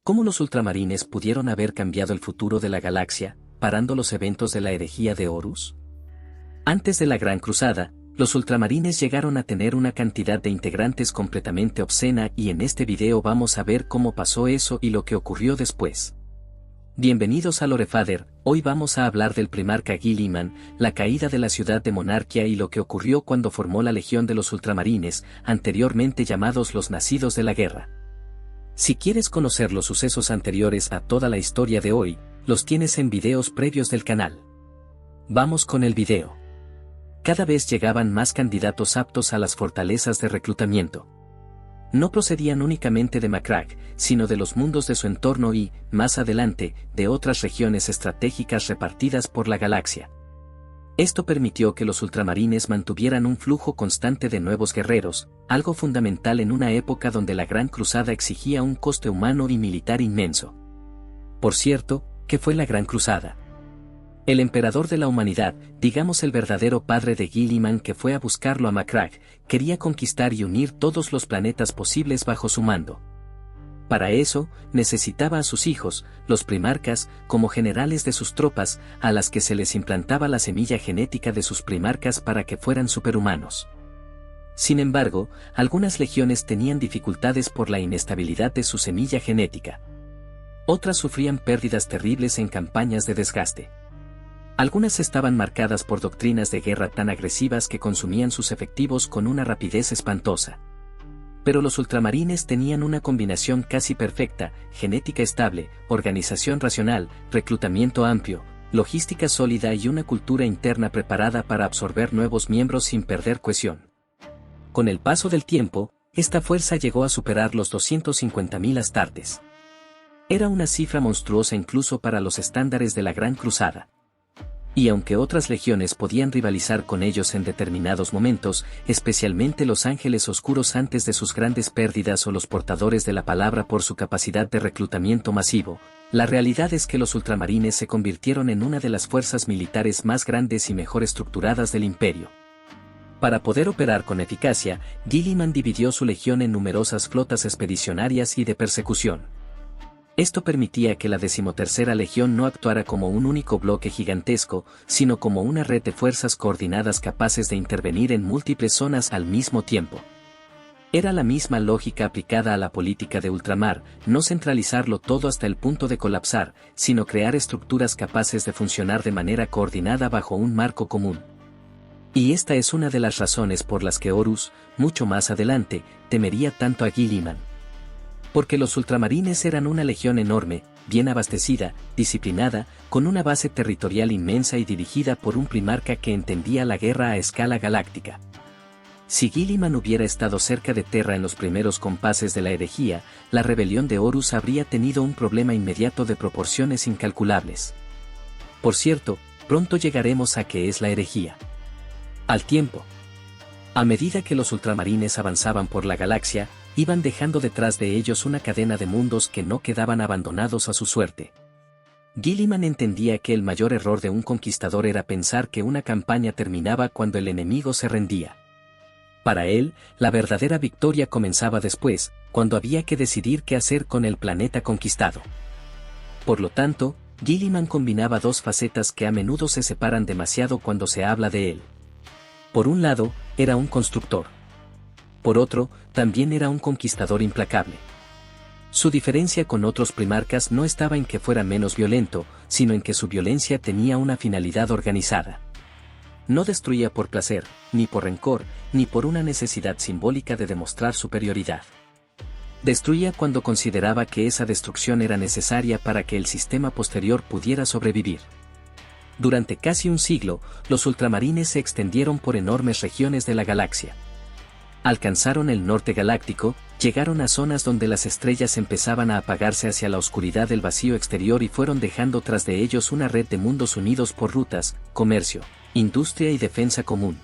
¿Cómo los ultramarines pudieron haber cambiado el futuro de la galaxia, parando los eventos de la herejía de Horus? Antes de la Gran Cruzada, los ultramarines llegaron a tener una cantidad de integrantes completamente obscena y en este video vamos a ver cómo pasó eso y lo que ocurrió después. Bienvenidos a Lorefather, hoy vamos a hablar del primarca Guilliman, la caída de la ciudad de Monarquia y lo que ocurrió cuando formó la Legión de los Ultramarines, anteriormente llamados los Nacidos de la Guerra. Si quieres conocer los sucesos anteriores a toda la historia de hoy, los tienes en videos previos del canal. Vamos con el video. Cada vez llegaban más candidatos aptos a las fortalezas de reclutamiento. No procedían únicamente de Macragge, sino de los mundos de su entorno y, más adelante, de otras regiones estratégicas repartidas por la galaxia. Esto permitió que los ultramarines mantuvieran un flujo constante de nuevos guerreros, algo fundamental en una época donde la Gran Cruzada exigía un coste humano y militar inmenso. Por cierto, ¿qué fue la Gran Cruzada? El emperador de la humanidad, digamos el verdadero padre de Guilliman que fue a buscarlo a Macragge, quería conquistar y unir todos los planetas posibles bajo su mando. Para eso, necesitaba a sus hijos, los primarcas, como generales de sus tropas, a las que se les implantaba la semilla genética de sus primarcas para que fueran superhumanos. Sin embargo, algunas legiones tenían dificultades por la inestabilidad de su semilla genética. Otras sufrían pérdidas terribles en campañas de desgaste. Algunas estaban marcadas por doctrinas de guerra tan agresivas que consumían sus efectivos con una rapidez espantosa. Pero los ultramarines tenían una combinación casi perfecta: genética estable, organización racional, reclutamiento amplio, logística sólida y una cultura interna preparada para absorber nuevos miembros sin perder cohesión. Con el paso del tiempo, esta fuerza llegó a superar los 250.000 astartes. Era una cifra monstruosa incluso para los estándares de la Gran Cruzada. Y aunque otras legiones podían rivalizar con ellos en determinados momentos, especialmente los Ángeles Oscuros antes de sus grandes pérdidas o los Portadores de la Palabra por su capacidad de reclutamiento masivo, la realidad es que los ultramarines se convirtieron en una de las fuerzas militares más grandes y mejor estructuradas del Imperio. Para poder operar con eficacia, Guilliman dividió su legión en numerosas flotas expedicionarias y de persecución. Esto permitía que la 13ª Legión no actuara como un único bloque gigantesco, sino como una red de fuerzas coordinadas capaces de intervenir en múltiples zonas al mismo tiempo. Era la misma lógica aplicada a la política de ultramar, no centralizarlo todo hasta el punto de colapsar, sino crear estructuras capaces de funcionar de manera coordinada bajo un marco común. Y esta es una de las razones por las que Horus, mucho más adelante, temería tanto a Guilliman. Porque los ultramarines eran una legión enorme, bien abastecida, disciplinada, con una base territorial inmensa y dirigida por un primarca que entendía la guerra a escala galáctica. Si Guilliman hubiera estado cerca de Terra en los primeros compases de la herejía, la rebelión de Horus habría tenido un problema inmediato de proporciones incalculables. Por cierto, pronto llegaremos a qué es la herejía. Al tiempo. A medida que los ultramarines avanzaban por la galaxia, iban dejando detrás de ellos una cadena de mundos que no quedaban abandonados a su suerte. Guilliman entendía que el mayor error de un conquistador era pensar que una campaña terminaba cuando el enemigo se rendía. Para él, la verdadera victoria comenzaba después, cuando había que decidir qué hacer con el planeta conquistado. Por lo tanto, Guilliman combinaba dos facetas que a menudo se separan demasiado cuando se habla de él. Por un lado, era un constructor. Por otro, también era un conquistador implacable. Su diferencia con otros primarcas no estaba en que fuera menos violento, sino en que su violencia tenía una finalidad organizada. No destruía por placer, ni por rencor, ni por una necesidad simbólica de demostrar superioridad. Destruía cuando consideraba que esa destrucción era necesaria para que el sistema posterior pudiera sobrevivir. Durante casi un siglo, los ultramarines se extendieron por enormes regiones de la galaxia. Alcanzaron el norte galáctico, llegaron a zonas donde las estrellas empezaban a apagarse hacia la oscuridad del vacío exterior y fueron dejando tras de ellos una red de mundos unidos por rutas, comercio, industria y defensa común.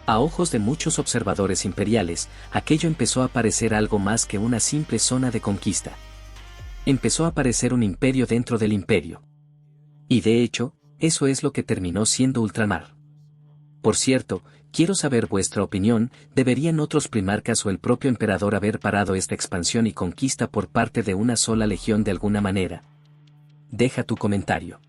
A ojos de muchos observadores imperiales, aquello empezó a parecer algo más que una simple zona de conquista. Empezó a parecer un imperio dentro del imperio. Y de hecho, eso es lo que terminó siendo ultramar. Por cierto, Quiero saber vuestra opinión, ¿deberían otros primarcas o el propio emperador haber parado esta expansión y conquista por parte de una sola legión de alguna manera? Deja tu comentario.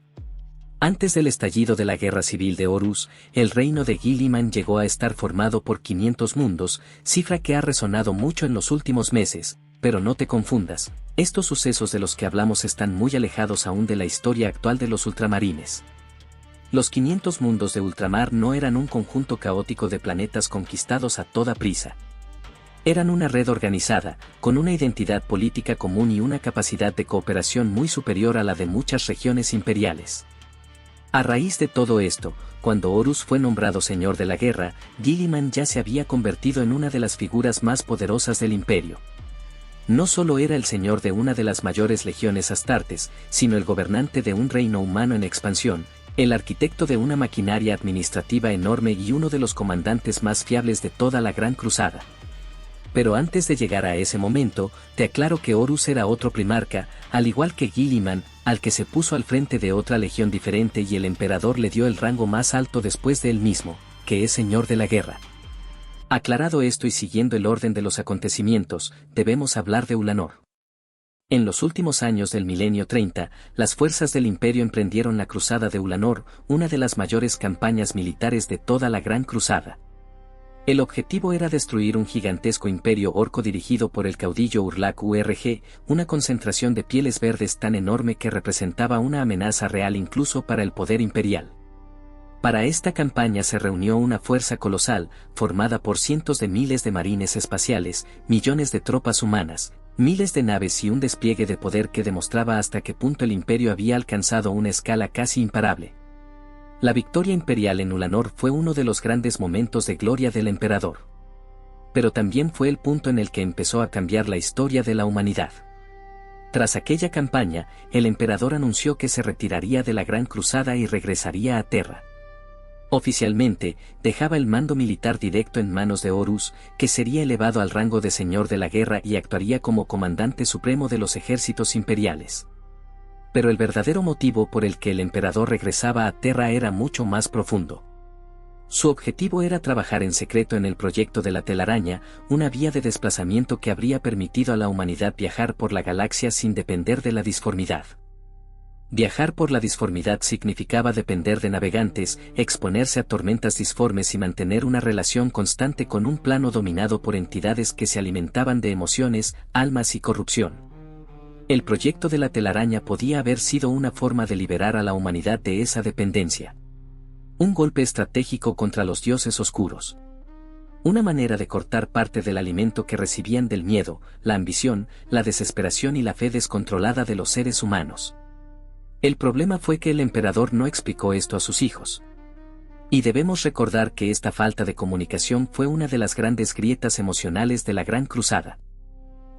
Antes del estallido de la guerra civil de Horus, el reino de Guilliman llegó a estar formado por 500 mundos, cifra que ha resonado mucho en los últimos meses, pero no te confundas, estos sucesos de los que hablamos están muy alejados aún de la historia actual de los ultramarines. Los 500 mundos de ultramar no eran un conjunto caótico de planetas conquistados a toda prisa. Eran una red organizada, con una identidad política común y una capacidad de cooperación muy superior a la de muchas regiones imperiales. A raíz de todo esto, cuando Horus fue nombrado señor de la guerra, Guilliman ya se había convertido en una de las figuras más poderosas del imperio. No solo era el señor de una de las mayores legiones astartes, sino el gobernante de un reino humano en expansión, el arquitecto de una maquinaria administrativa enorme y uno de los comandantes más fiables de toda la Gran Cruzada. Pero antes de llegar a ese momento, te aclaro que Horus era otro primarca, al igual que Guilliman, al que se puso al frente de otra legión diferente y el emperador le dio el rango más alto después de él mismo, que es señor de la guerra. Aclarado esto y siguiendo el orden de los acontecimientos, debemos hablar de Ulanor. En los últimos años del milenio 30, las fuerzas del imperio emprendieron la Cruzada de Ulanor, una de las mayores campañas militares de toda la Gran Cruzada. El objetivo era destruir un gigantesco imperio orco dirigido por el caudillo Urlak Urg, una concentración de pieles verdes tan enorme que representaba una amenaza real incluso para el poder imperial. Para esta campaña se reunió una fuerza colosal, formada por cientos de miles de marines espaciales, millones de tropas humanas, miles de naves y un despliegue de poder que demostraba hasta qué punto el imperio había alcanzado una escala casi imparable. La victoria imperial en Ulanor fue uno de los grandes momentos de gloria del emperador. Pero también fue el punto en el que empezó a cambiar la historia de la humanidad. Tras aquella campaña, el emperador anunció que se retiraría de la Gran Cruzada y regresaría a Terra. Oficialmente, dejaba el mando militar directo en manos de Horus, que sería elevado al rango de señor de la guerra y actuaría como comandante supremo de los ejércitos imperiales. Pero el verdadero motivo por el que el emperador regresaba a Terra era mucho más profundo. Su objetivo era trabajar en secreto en el proyecto de la telaraña, una vía de desplazamiento que habría permitido a la humanidad viajar por la galaxia sin depender de la disformidad. Viajar por la disformidad significaba depender de navegantes, exponerse a tormentas disformes y mantener una relación constante con un plano dominado por entidades que se alimentaban de emociones, almas y corrupción. El proyecto de la telaraña podía haber sido una forma de liberar a la humanidad de esa dependencia. Un golpe estratégico contra los dioses oscuros. Una manera de cortar parte del alimento que recibían del miedo, la ambición, la desesperación y la fe descontrolada de los seres humanos. El problema fue que el emperador no explicó esto a sus hijos. Y debemos recordar que esta falta de comunicación fue una de las grandes grietas emocionales de la Gran Cruzada.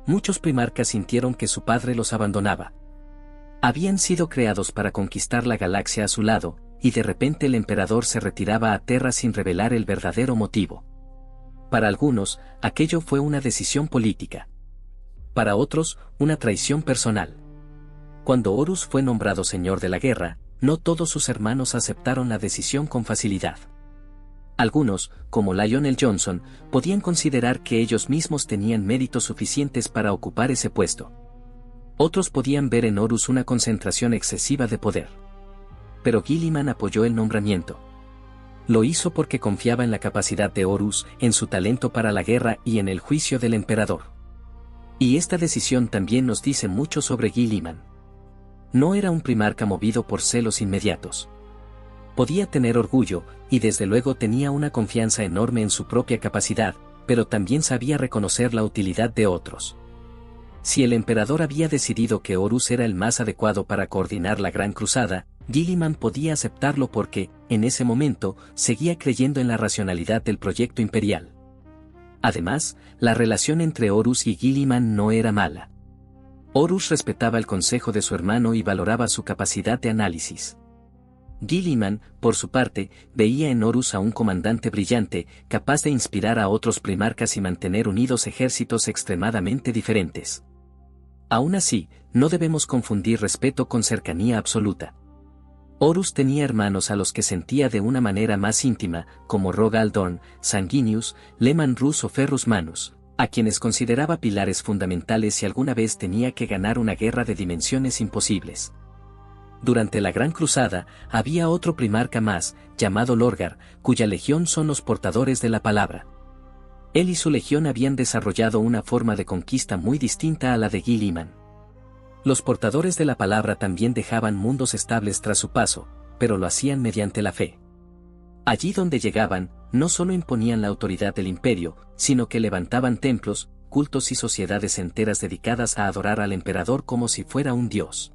Muchos primarcas sintieron que su padre los abandonaba. Habían sido creados para conquistar la galaxia a su lado, y de repente el emperador se retiraba a Terra sin revelar el verdadero motivo. Para algunos, aquello fue una decisión política. Para otros, una traición personal. Cuando Horus fue nombrado señor de la guerra, no todos sus hermanos aceptaron la decisión con facilidad. Algunos, como Lionel Johnson, podían considerar que ellos mismos tenían méritos suficientes para ocupar ese puesto. Otros podían ver en Horus una concentración excesiva de poder. Pero Guilliman apoyó el nombramiento. Lo hizo porque confiaba en la capacidad de Horus, en su talento para la guerra y en el juicio del emperador. Y esta decisión también nos dice mucho sobre Guilliman. No era un primarca movido por celos inmediatos. Podía tener orgullo, y desde luego tenía una confianza enorme en su propia capacidad, pero también sabía reconocer la utilidad de otros. Si el emperador había decidido que Horus era el más adecuado para coordinar la Gran Cruzada, Guilliman podía aceptarlo porque, en ese momento, seguía creyendo en la racionalidad del proyecto imperial. Además, la relación entre Horus y Guilliman no era mala. Horus respetaba el consejo de su hermano y valoraba su capacidad de análisis. Guilliman, por su parte, veía en Horus a un comandante brillante, capaz de inspirar a otros primarcas y mantener unidos ejércitos extremadamente diferentes. Aún así, no debemos confundir respeto con cercanía absoluta. Horus tenía hermanos a los que sentía de una manera más íntima, como Rogal Dorn, Sanguinius, Leman Rus o Ferrus Manus, a quienes consideraba pilares fundamentales si alguna vez tenía que ganar una guerra de dimensiones imposibles. Durante la Gran Cruzada, había otro primarca más, llamado Lorgar, cuya legión son los portadores de la palabra. Él y su legión habían desarrollado una forma de conquista muy distinta a la de Guilliman. Los portadores de la palabra también dejaban mundos estables tras su paso, pero lo hacían mediante la fe. Allí donde llegaban, no solo imponían la autoridad del imperio, sino que levantaban templos, cultos y sociedades enteras dedicadas a adorar al emperador como si fuera un dios.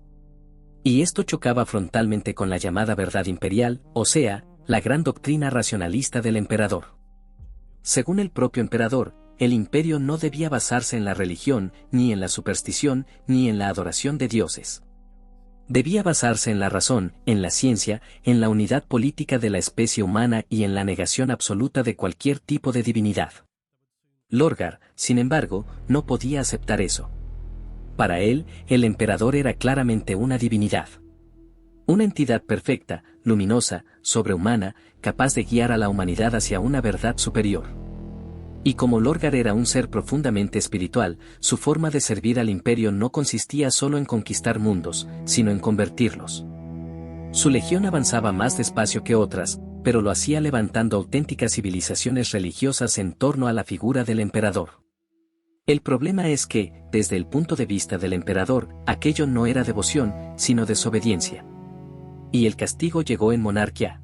Y esto chocaba frontalmente con la llamada verdad imperial, o sea, la gran doctrina racionalista del emperador. Según el propio emperador, el imperio no debía basarse en la religión, ni en la superstición, ni en la adoración de dioses. Debía basarse en la razón, en la ciencia, en la unidad política de la especie humana y en la negación absoluta de cualquier tipo de divinidad. Lorgar, sin embargo, no podía aceptar eso. Para él, el emperador era claramente una divinidad. Una entidad perfecta, luminosa, sobrehumana, capaz de guiar a la humanidad hacia una verdad superior. Y como Lorgar era un ser profundamente espiritual, su forma de servir al imperio no consistía solo en conquistar mundos, sino en convertirlos. Su legión avanzaba más despacio que otras, pero lo hacía levantando auténticas civilizaciones religiosas en torno a la figura del emperador. El problema es que, desde el punto de vista del emperador, aquello no era devoción, sino desobediencia. Y el castigo llegó en Monarquia.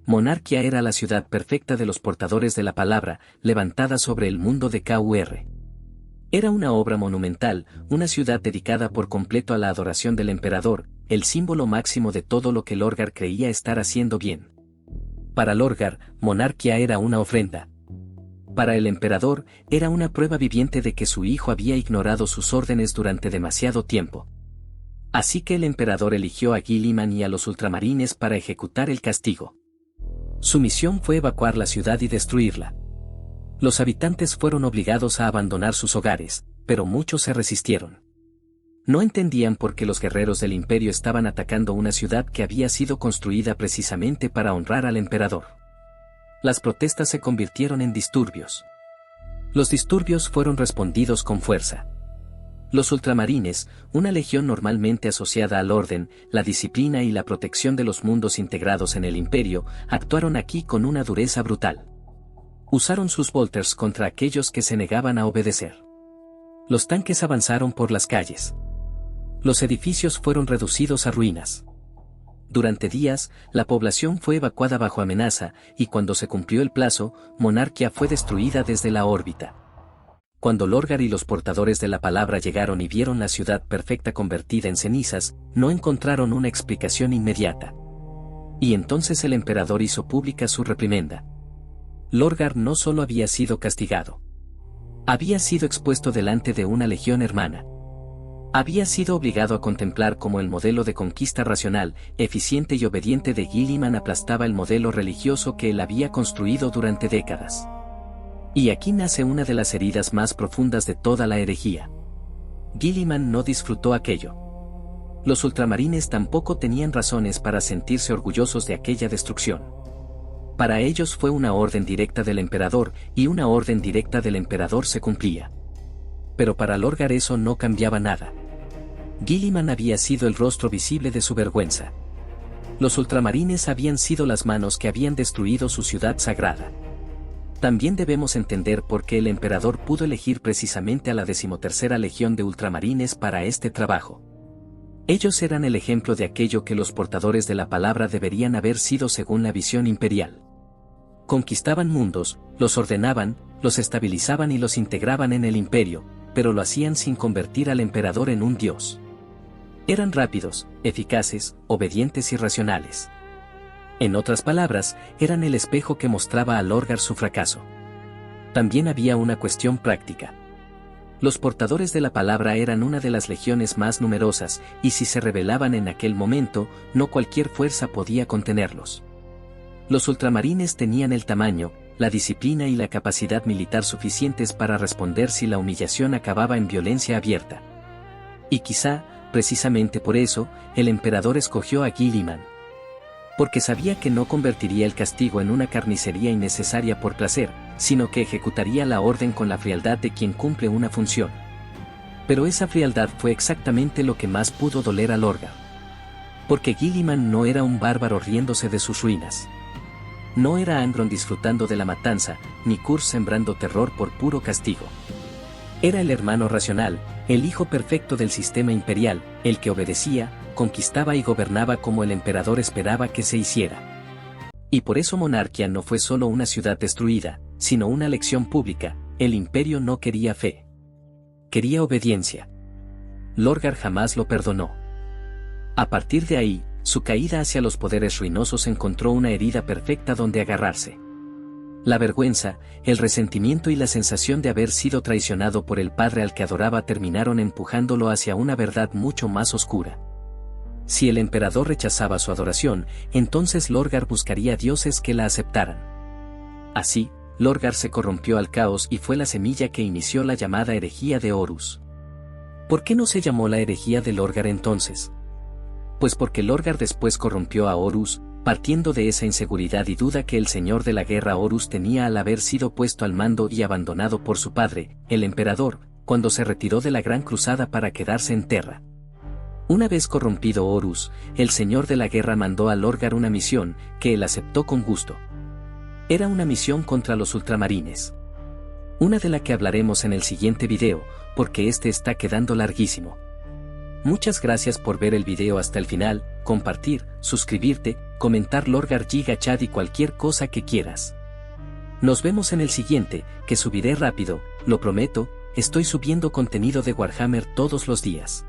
Monarquia era la ciudad perfecta de los portadores de la palabra, levantada sobre el mundo de Kur. Era una obra monumental, una ciudad dedicada por completo a la adoración del emperador, el símbolo máximo de todo lo que Lorgar creía estar haciendo bien. Para Lorgar, Monarquia era una ofrenda. Para el emperador, era una prueba viviente de que su hijo había ignorado sus órdenes durante demasiado tiempo. Así que el emperador eligió a Guilliman y a los ultramarines para ejecutar el castigo. Su misión fue evacuar la ciudad y destruirla. Los habitantes fueron obligados a abandonar sus hogares, pero muchos se resistieron. No entendían por qué los guerreros del imperio estaban atacando una ciudad que había sido construida precisamente para honrar al emperador. Las protestas se convirtieron en disturbios. Los disturbios fueron respondidos con fuerza. Los ultramarines, una legión normalmente asociada al orden, la disciplina y la protección de los mundos integrados en el imperio, actuaron aquí con una dureza brutal. Usaron sus bolters contra aquellos que se negaban a obedecer. Los tanques avanzaron por las calles. Los edificios fueron reducidos a ruinas. Durante días, la población fue evacuada bajo amenaza, y cuando se cumplió el plazo, Monarquia fue destruida desde la órbita. Cuando Lorgar y los portadores de la palabra llegaron y vieron la ciudad perfecta convertida en cenizas, no encontraron una explicación inmediata. Y entonces el emperador hizo pública su reprimenda. Lorgar no solo había sido castigado. Había sido expuesto delante de una legión hermana. Había sido obligado a contemplar cómo el modelo de conquista racional, eficiente y obediente de Guilliman aplastaba el modelo religioso que él había construido durante décadas. Y aquí nace una de las heridas más profundas de toda la herejía. Guilliman no disfrutó aquello. Los ultramarines tampoco tenían razones para sentirse orgullosos de aquella destrucción. Para ellos fue una orden directa del emperador, y una orden directa del emperador se cumplía. Pero para Lorgar eso no cambiaba nada. Guilliman había sido el rostro visible de su vergüenza. Los ultramarines habían sido las manos que habían destruido su ciudad sagrada. También debemos entender por qué el emperador pudo elegir precisamente a la 13ª Legión de Ultramarines para este trabajo. Ellos eran el ejemplo de aquello que los portadores de la palabra deberían haber sido según la visión imperial. Conquistaban mundos, los ordenaban, los estabilizaban y los integraban en el imperio, pero lo hacían sin convertir al emperador en un dios. Eran rápidos, eficaces, obedientes y racionales. En otras palabras, eran el espejo que mostraba a Lorgar su fracaso. También había una cuestión práctica. Los portadores de la palabra eran una de las legiones más numerosas, y si se rebelaban en aquel momento, no cualquier fuerza podía contenerlos. Los ultramarines tenían el tamaño, la disciplina y la capacidad militar suficientes para responder si la humillación acababa en violencia abierta. Y quizá, precisamente por eso, el emperador escogió a Guilliman. Porque sabía que no convertiría el castigo en una carnicería innecesaria por placer, sino que ejecutaría la orden con la frialdad de quien cumple una función. Pero esa frialdad fue exactamente lo que más pudo doler a Lorgar. Porque Guilliman no era un bárbaro riéndose de sus ruinas. No era Angron disfrutando de la matanza, ni Kurz sembrando terror por puro castigo. Era el hermano racional, el hijo perfecto del sistema imperial, el que obedecía, conquistaba y gobernaba como el emperador esperaba que se hiciera. Y por eso Monarquía no fue solo una ciudad destruida, sino una lección pública. El imperio no quería fe. Quería obediencia. Lorgar jamás lo perdonó. A partir de ahí, su caída hacia los poderes ruinosos encontró una herida perfecta donde agarrarse. La vergüenza, el resentimiento y la sensación de haber sido traicionado por el padre al que adoraba terminaron empujándolo hacia una verdad mucho más oscura. Si el emperador rechazaba su adoración, entonces Lorgar buscaría dioses que la aceptaran. Así, Lorgar se corrompió al caos y fue la semilla que inició la llamada herejía de Horus. ¿Por qué no se llamó la herejía de Lorgar entonces? Pues porque Lorgar después corrompió a Horus, partiendo de esa inseguridad y duda que el señor de la guerra Horus tenía al haber sido puesto al mando y abandonado por su padre, el emperador, cuando se retiró de la gran cruzada para quedarse en Terra. Una vez corrompido Horus, el señor de la guerra mandó a Lorgar una misión, que él aceptó con gusto. Era una misión contra los ultramarines. Una de la que hablaremos en el siguiente video, porque este está quedando larguísimo. Muchas gracias por ver el video hasta el final, compartir, suscribirte, comentar Lorgar Giga Chat y cualquier cosa que quieras. Nos vemos en el siguiente, que subiré rápido, lo prometo, estoy subiendo contenido de Warhammer todos los días.